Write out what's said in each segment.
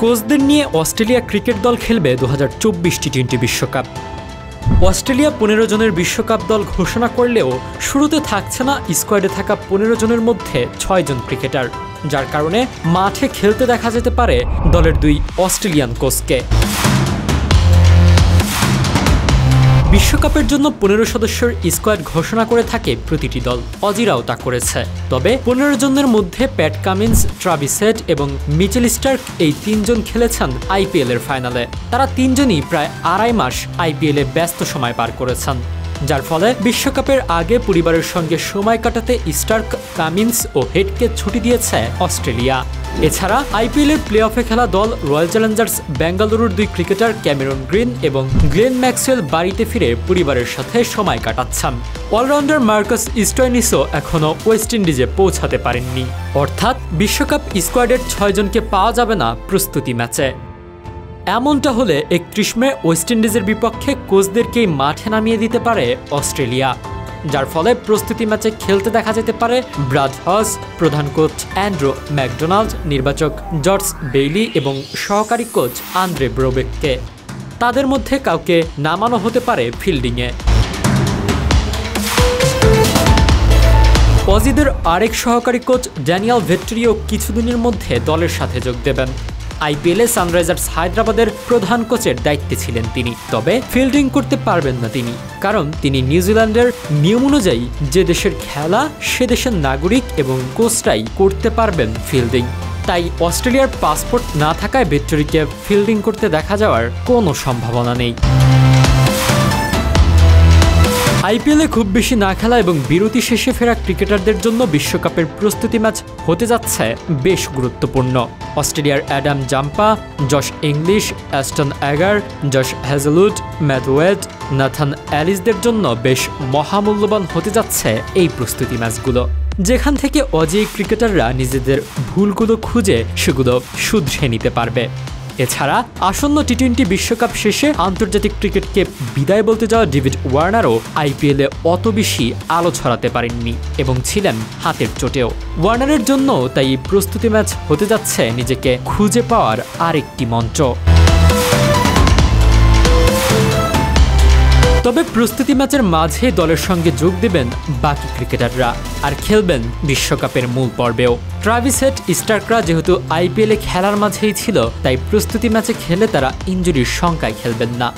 কোচদের নিয়ে Australia cricket দল খেলবে 2024 টি-20 বিশ্বকাপ। অস্ট্রেলিয়া 15 জনের বিশ্বকাপ দল ঘোষণা করলেও শুরুতে থাকছে না স্কোয়াডে থাকা 15 জনের মধ্যে 6 জন ক্রিকেটার, যার কারণে মাঠে খেলতে দেখা যেতে পারে দলের 2 অস্ট্রেলিয়ান কোচকে। বিশ্বকাপের জন্য 15 সদস্যের স্কোয়াড ঘোষণা করে থাকে প্রতিটি দল, অজিরাও তা করেছে। তবে 15 জনের মধ্যে প্যাট কামিন্স, ট্রাভিস হেড এবং মিচেল স্টার্ক এই 3 জন খেলেছেন আইপিএল এর ফাইনালে। তারা 3 জনই প্রায় 2.5 মাস আইপিএল এ ব্যস্ত সময় পার করেছেন, যার ফলে বিশ্বকাপের আগে পরিবারের সঙ্গে সময় কাটাতে স্টার্ক, কামিন্স ও হেডকে ছুটি দিয়েছে অস্ট্রেলিয়া। এছাড়া আইপিএল এর প্লে অফে খেলা দল রয়্যাল চ্যালেঞ্জার্স বেঙ্গালুরুর 2 ক্রিকেটার ক্যামেরন গ্রিন এবং গ্লেন ম্যাক্সওয়েল বাড়িতে ফিরে পরিবারের সাথে সময় কাটাচ্ছেন। অলরাউন্ডার মার্কাস স্টোয়নিসও এখনও ওয়েস্ট ইন্ডিজে পৌঁছাতে পারেননি, অর্থাৎ বিশ্বকাপ স্কোয়াডের 6 জনকে পাওয়া যাবে না প্রস্তুতি ম্যাচে। এমনটা হলে 31 মে ওয়েস্ট ইন্ডিজের বিপক্ষে কোচদেরকেই মাঠে নামিয়ে দিতে পারে অস্ট্রেলিয়া, যার ফলে প্রস্তুতি ম্যাচে খেলতে দেখা যেতে পারে ব্রাড হস, প্রধান কোচ অ্যান্ড্রু ম্যাকডোনাল্ড, নির্বাচক জর্জ বেইলি এবং সহকারী কোচ আন্দ্রে ব্রোবেককে। তাদের মধ্যে কাউকে নামানো হতে পারে ফিল্ডিংয়ে। অজিদের আরেক সহকারী কোচ ড্যানিয়েল ভেট্টরিও কিছুদিনের মধ্যে দলের সাথে যোগ দেবেন। আইপিএলে সানরাইজার্স হায়দ্রাবাদের প্রধান কোচের দায়িত্বে ছিলেন তিনি, তবে ফিল্ডিং করতে পারবেন না তিনি, কারণ তিনি নিউজিল্যান্ডের নিয়ম অনুযায়ী যে দেশের খেলা সে দেশের নাগরিক এবং কোচরাই করতে পারবেন ফিল্ডিং। তাই অস্ট্রেলিয়ার পাসপোর্ট না থাকায় ভেট্টরিকে ফিল্ডিং করতে দেখা যাওয়ার কোনো সম্ভাবনা নেই। আইপিএলে খুব বেশি না খেলা এবং বিরতি শেষে ফেরা ক্রিকেটারদের জন্য বিশ্বকাপের প্রস্তুতি ম্যাচ হতে যাচ্ছে বেশ গুরুত্বপূর্ণ। অস্ট্রেলিয়ার Adam Zampa, Josh Inglis, Ashton Agar, Josh Hazlewood, Matt Wade, Nathan অ্যালিসদের জন্য বেশ মহামূল্যবান হতে যাচ্ছে এই প্রস্তুতি ম্যাচগুলো, যেখান থেকে অজি ক্রিকেটাররা নিজেদের ভুলগুলো খুঁজে সেগুলো শুধরে নিতে পারবে। এছাড়া আসন্ন টি-20 বিশ্বকাপ শেষে আন্তর্জাতিক ক্রিকেটকে বিদায় বলতে যাওয়া ডেভিড ওয়ার্নারও আইপিএলে অত বেশি আলো ছড়াতে পারেননি এবং ছিলেন হাতের চোটেও। ওয়ার্নারের জন্য তাই প্রস্তুতি ম্যাচ হতে যাচ্ছে নিজেকে খুঁজে পাওয়ার আরেকটি মঞ্চ। তবে প্রস্তুতি ম্যাচের মাঝে দলের সঙ্গে যোগ দেবেন বাকি ক্রিকেটাররা আর খেলবেন বিশ্বকাপের মূল পর্বেও। ট্রাভিস হেড, স্টার্করা যেহেতু আইপিএলে খেলার মাঝেই ছিল, তাই প্রস্তুতি ম্যাচে খেলে তারা ইনজুরির শঙ্কায় খেলবেন না,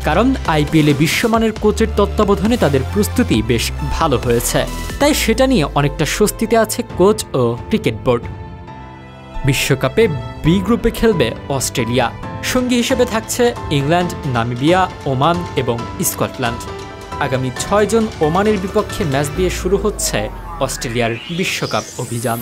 কারণ আইপিএলে বিশ্বমানের কোচের তত্ত্বাবধানে তাদের প্রস্তুতি বেশ ভালো হয়েছে। তাই সেটা নিয়ে অনেকটা স্বস্তিতে আছে কোচ ও ক্রিকেট বোর্ড। বিশ্বকাপে বি গ্রুপে খেলবে অস্ট্রেলিয়া, সঙ্গী হিসেবে থাকছে ইংল্যান্ড, নামিবিয়া, ওমান এবং স্কটল্যান্ড। আগামী 6 জন ওমানের বিপক্ষে ম্যাচ দিয়ে শুরু হচ্ছে অস্ট্রেলিয়ার বিশ্বকাপ অভিযান।